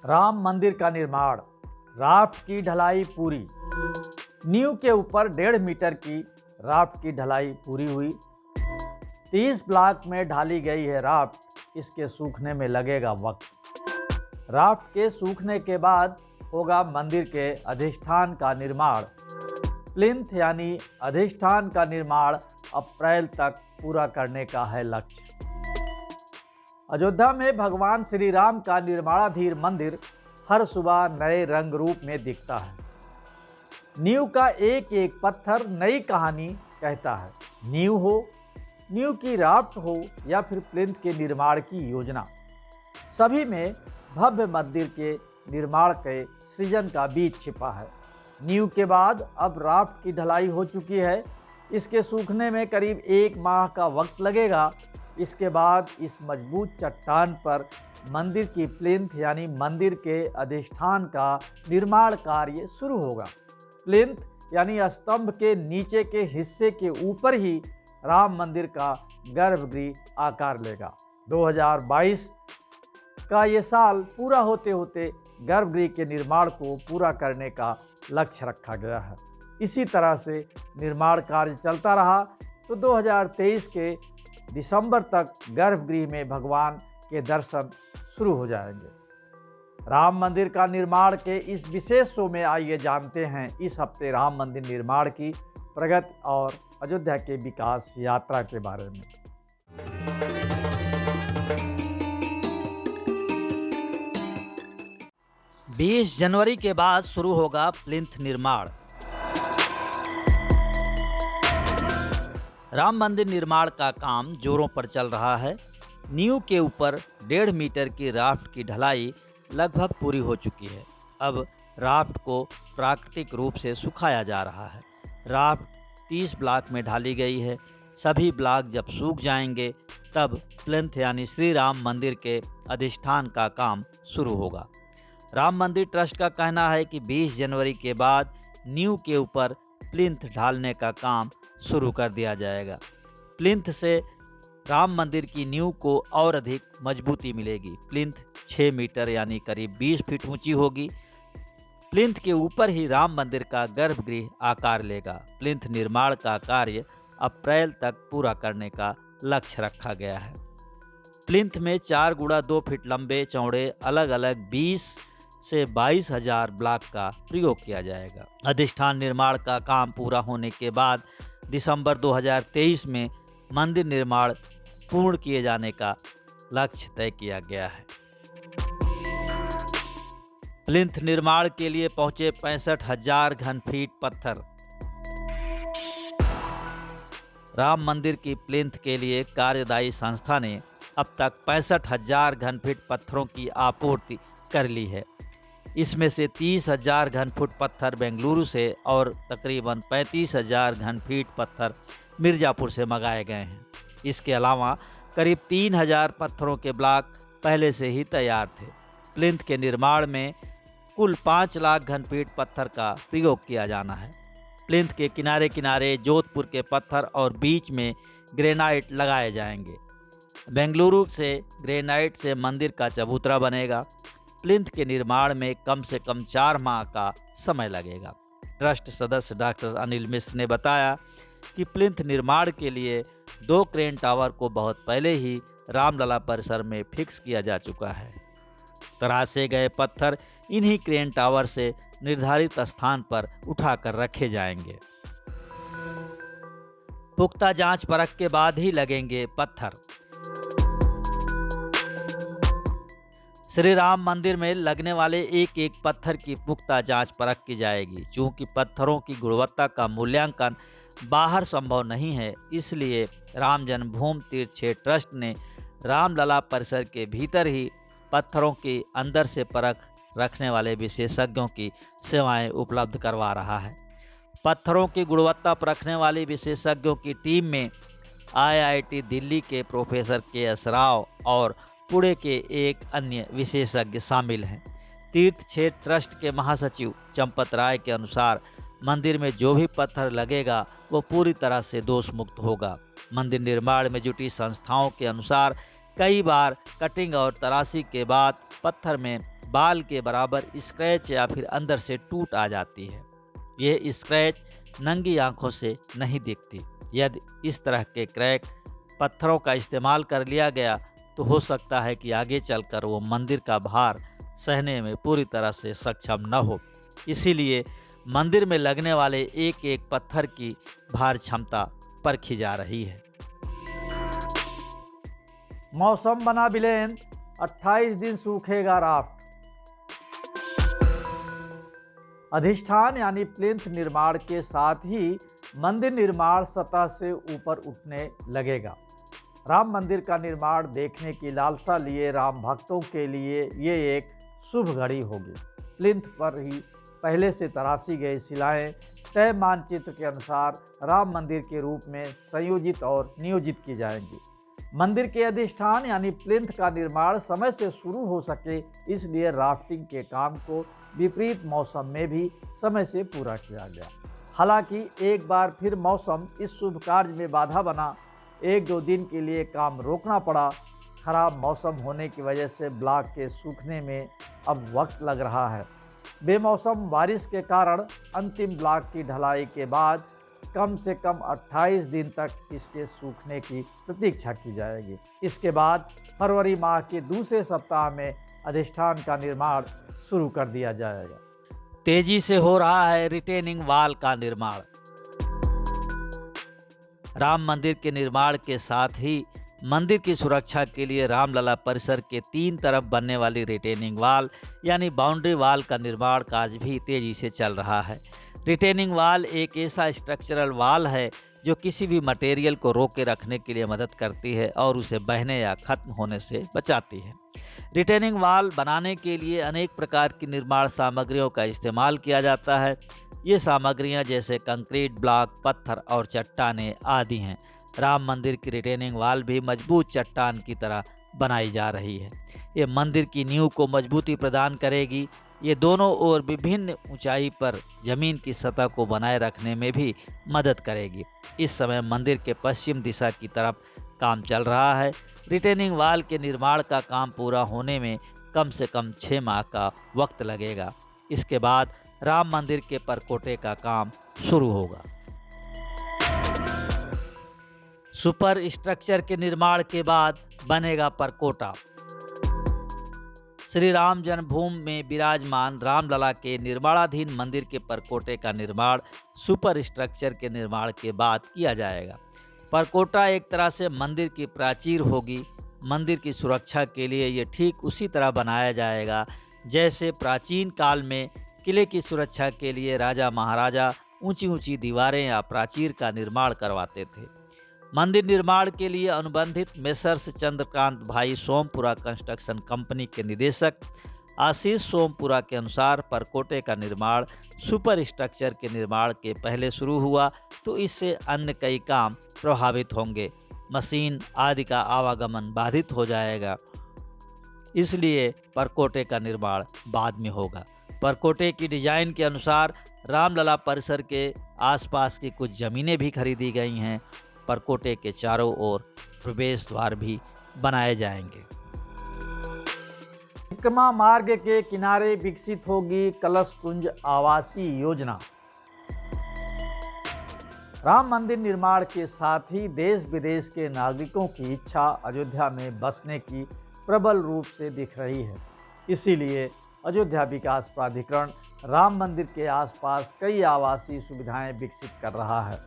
राम मंदिर का निर्माण, राफ्ट की ढलाई पूरी। नींव के ऊपर 1.5 मीटर की राफ्ट की ढलाई पूरी हुई। 30 ब्लॉक में ढाली गई है राफ्ट। इसके सूखने में लगेगा वक्त। राफ्ट के सूखने के बाद होगा मंदिर के अधिष्ठान का निर्माण। प्लिंथ यानी अधिष्ठान का निर्माण अप्रैल तक पूरा करने का है लक्ष्य। अयोध्या में भगवान श्री राम का निर्माणाधीन मंदिर हर सुबह नए रंग रूप में दिखता है। नींव का एक एक पत्थर नई कहानी कहता है। नींव हो, नींव की राफ्ट हो या फिर प्लिंथ के निर्माण की योजना, सभी में भव्य मंदिर के निर्माण के सृजन का बीज छिपा है। नींव के बाद अब राफ्ट की ढलाई हो चुकी है। इसके सूखने में करीब 1 माह का वक्त लगेगा। इसके बाद इस मजबूत चट्टान पर मंदिर की प्लिंथ यानी मंदिर के अधिष्ठान का निर्माण कार्य शुरू होगा। प्लिंथ यानी स्तंभ के नीचे के हिस्से के ऊपर ही राम मंदिर का गर्भगृह आकार लेगा। 2022 का ये साल पूरा होते होते गर्भगृह के निर्माण को पूरा करने का लक्ष्य रखा गया है। इसी तरह से निर्माण कार्य चलता रहा तो 2023 के दिसंबर तक गर्भगृह में भगवान के दर्शन शुरू हो जाएंगे। राम मंदिर का निर्माण के इस विशेष शो में आइए जानते हैं इस हफ्ते राम मंदिर निर्माण की प्रगति और अयोध्या के विकास यात्रा के बारे में। 20 जनवरी के बाद शुरू होगा प्लिंथ निर्माण। राम मंदिर निर्माण का काम जोरों पर चल रहा है। नींव के ऊपर 1.5 मीटर की राफ्ट की ढलाई लगभग पूरी हो चुकी है। अब राफ्ट को प्राकृतिक रूप से सुखाया जा रहा है। राफ्ट 30 ब्लॉक में ढाली गई है। सभी ब्लॉक जब सूख जाएंगे तब प्लिंथ यानी श्री राम मंदिर के अधिष्ठान का काम शुरू होगा। राम मंदिर ट्रस्ट का कहना है कि 20 जनवरी के बाद नींव के ऊपर प्लिंथ ढालने का काम शुरू कर दिया जाएगा। प्लिंथ से राम मंदिर की नींव को और अधिक मजबूती मिलेगी। प्लिंथ 6 मीटर यानी करीब 20 फीट ऊंची होगी। प्लिंथ के ऊपर ही राम मंदिर का गर्भगृह आकार लेगा। प्लिंथ निर्माण का कार्य अप्रैल तक पूरा करने का लक्ष्य रखा गया है। प्लिंथ में 4 गुणा 2 फीट लंबे चौड़े अलग अलग 20 से 22,000 ब्लॉक का प्रयोग किया जाएगा। अधिष्ठान निर्माण का काम पूरा होने के बाद दिसंबर 2023 में मंदिर निर्माण पूर्ण किए जाने का लक्ष्य तय किया गया है। प्लिंथ निर्माण के लिए पहुंचे 65,000 घन फीट पत्थर। राम मंदिर की प्लिंथ के लिए कार्यदायी संस्था ने अब तक 65,000 घन फीट पत्थरों की आपूर्ति कर ली है। इसमें से 30,000 घन फुट पत्थर बेंगलुरु से और तकरीबन 35,000 घन फीट पत्थर मिर्ज़ापुर से मंगाए गए हैं। इसके अलावा करीब 3,000 पत्थरों के ब्लॉक पहले से ही तैयार थे। प्लिंथ के निर्माण में कुल 5 लाख घन फीट पत्थर का प्रयोग किया जाना है। प्लिंथ के किनारे किनारे जोधपुर के पत्थर और बीच में ग्रेनाइट लगाए जाएंगे। बेंगलुरु से ग्रेनाइट से मंदिर का चबूतरा बनेगा। प्लिंथ के निर्माण में कम से कम 4 माह का समय लगेगा। ट्रस्ट सदस्य डॉक्टर अनिल मिश्र ने बताया कि प्लिंथ निर्माण के लिए 2 क्रेन टावर को बहुत पहले ही रामलला परिसर में फिक्स किया जा चुका है। तराशे गए पत्थर इन्हीं क्रेन टावर से निर्धारित स्थान पर उठाकर रखे जाएंगे। पुख्ता जांच परख के बाद ही लगेंगे पत्थर। श्री राम मंदिर में लगने वाले एक एक पत्थर की पुख्ता जांच परख की जाएगी। चूँकि पत्थरों की गुणवत्ता का मूल्यांकन बाहर संभव नहीं है, इसलिए राम जन्मभूमि तीर्थ क्षेत्र ट्रस्ट ने रामलला परिसर के भीतर ही पत्थरों की अंदर से परख रखने वाले विशेषज्ञों की सेवाएं उपलब्ध करवा रहा है। पत्थरों की गुणवत्ता परखने वाली विशेषज्ञों की टीम में IIT दिल्ली के प्रोफेसर KS राव और पुणे के एक अन्य विशेषज्ञ शामिल हैं। तीर्थ क्षेत्र ट्रस्ट के महासचिव चंपत राय के अनुसार मंदिर में जो भी पत्थर लगेगा वो पूरी तरह से दोष मुक्त होगा। मंदिर निर्माण में जुटी संस्थाओं के अनुसार कई बार कटिंग और तराशी के बाद पत्थर में बाल के बराबर स्क्रैच या फिर अंदर से टूट आ जाती है। यह स्क्रैच नंगी आंखों से नहीं दिखती। यदि इस तरह के क्रैक पत्थरों का इस्तेमाल कर लिया गया तो हो सकता है कि आगे चलकर वो मंदिर का भार सहने में पूरी तरह से सक्षम न हो। इसीलिए मंदिर में लगने वाले एक एक पत्थर की भार क्षमता परखी जा रही है। मौसम बना बिलेन, 28 दिन सूखेगा राफ्ट। अधिष्ठान यानी प्लिंथ निर्माण के साथ ही मंदिर निर्माण सतह से ऊपर उठने लगेगा। राम मंदिर का निर्माण देखने की लालसा लिए राम भक्तों के लिए ये एक शुभ घड़ी होगी। प्लिंथ पर ही पहले से तराशी गई शिलाएं तय मानचित्र के अनुसार राम मंदिर के रूप में संयोजित और नियोजित की जाएंगी। मंदिर के अधिष्ठान यानी प्लिंथ का निर्माण समय से शुरू हो सके, इसलिए राफ्टिंग के काम को विपरीत मौसम में भी समय से पूरा किया गया। हालांकि एक बार फिर मौसम इस शुभ कार्य में बाधा बना। 1-2 दिन के लिए काम रोकना पड़ा। खराब मौसम होने की वजह से ब्लॉक के सूखने में अब वक्त लग रहा है। बेमौसम बारिश के कारण अंतिम ब्लॉक की ढलाई के बाद कम से कम 28 दिन तक इसके सूखने की प्रतीक्षा की जाएगी। इसके बाद फरवरी माह के दूसरे सप्ताह में अधिष्ठान का निर्माण शुरू कर दिया जाएगा। तेजी से हो रहा है रिटेनिंग वॉल का निर्माण। राम मंदिर के निर्माण के साथ ही मंदिर की सुरक्षा के लिए रामलला परिसर के 3 तरफ बनने वाली रिटेनिंग वॉल यानी बाउंड्री वॉल का निर्माण कार्य भी तेजी से चल रहा है। रिटेनिंग वॉल एक ऐसा स्ट्रक्चरल वॉल है जो किसी भी मटेरियल को रोके रखने के लिए मदद करती है और उसे बहने या खत्म होने से बचाती है। रिटेनिंग वॉल बनाने के लिए अनेक प्रकार की निर्माण सामग्रियों का इस्तेमाल किया जाता है। ये सामग्रियां जैसे कंक्रीट ब्लॉक, पत्थर और चट्टानें आदि हैं। राम मंदिर की रिटेनिंग वॉल भी मजबूत चट्टान की तरह बनाई जा रही है। ये मंदिर की नींव को मजबूती प्रदान करेगी। ये दोनों ओर विभिन्न ऊंचाई पर जमीन की सतह को बनाए रखने में भी मदद करेगी। इस समय मंदिर के पश्चिम दिशा की तरफ काम चल रहा है। रिटेनिंग वॉल के निर्माण का काम पूरा होने में कम से कम 6 माह का वक्त लगेगा। इसके बाद राम मंदिर के परकोटे का काम शुरू होगा। सुपर स्ट्रक्चर के निर्माण के बाद बनेगा परकोटा। श्री राम जन्मभूमि में विराजमान रामलला के निर्माणाधीन मंदिर के परकोटे का निर्माण सुपर स्ट्रक्चर के निर्माण के बाद किया जाएगा। परकोटा एक तरह से मंदिर की प्राचीर होगी। मंदिर की सुरक्षा के लिए ये ठीक उसी तरह बनाया जाएगा जैसे प्राचीन काल में किले की सुरक्षा के लिए राजा महाराजा ऊंची ऊंची दीवारें या प्राचीर का निर्माण करवाते थे। मंदिर निर्माण के लिए अनुबंधित मेसर्स चंद्रकांत भाई सोमपुरा कंस्ट्रक्शन कंपनी के निदेशक आशीष सोमपुरा के अनुसार परकोटे का निर्माण सुपर स्ट्रक्चर के निर्माण के पहले शुरू हुआ तो इससे अन्य कई काम प्रभावित होंगे। मशीन आदि का आवागमन बाधित हो जाएगा, इसलिए परकोटे का निर्माण बाद में होगा। परकोटे की डिजाइन के अनुसार रामलला परिसर के आसपास की कुछ ज़मीनें भी खरीदी गई हैं। परकोटे के चारों ओर प्रवेश द्वार भी बनाए जाएंगे। परिक्रमा मार्ग के किनारे विकसित होगी कलश कुंज आवासीय योजना। राम मंदिर निर्माण के साथ ही देश विदेश के नागरिकों की इच्छा अयोध्या में बसने की प्रबल रूप से दिख रही है। इसीलिए अयोध्या विकास प्राधिकरण राम मंदिर के आसपास कई आवासीय सुविधाएं विकसित कर रहा है।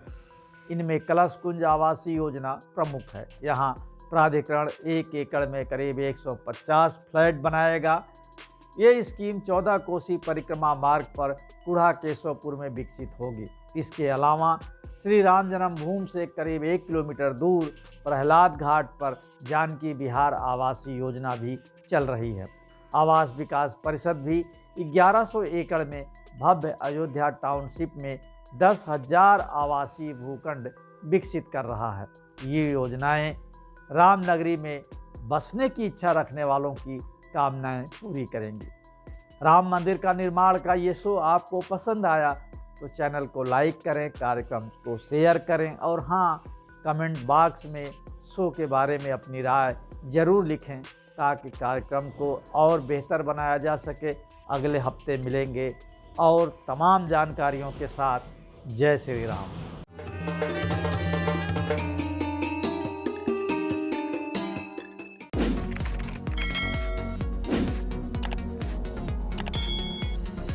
इनमें कलश कुंज आवासीय योजना प्रमुख है। यहाँ प्राधिकरण 1 एकड़ में करीब 150 फ्लैट बनाएगा। ये स्कीम 14 कोसी परिक्रमा मार्ग पर कुढ़ा केशवपुर में विकसित होगी। इसके अलावा श्री राम जन्मभूमि से करीब 1 किलोमीटर दूर प्रहलाद घाट पर जानकी विहार आवासीय योजना भी चल रही है। आवास विकास परिषद भी 1100 एकड़ में भव्य अयोध्या टाउनशिप में 10,000 आवासीय भूखंड विकसित कर रहा है। ये योजनाएं रामनगरी में बसने की इच्छा रखने वालों की कामनाएं पूरी करेंगी। राम मंदिर का निर्माण का ये शो आपको पसंद आया तो चैनल को लाइक करें, कार्यक्रम को शेयर करें और हाँ, कमेंट बॉक्स में शो के बारे में अपनी राय जरूर लिखें। ताकि कार्यक्रम को और बेहतर बनाया जा सके। अगले हफ्ते मिलेंगे और तमाम जानकारियों के साथ। जय श्री राम।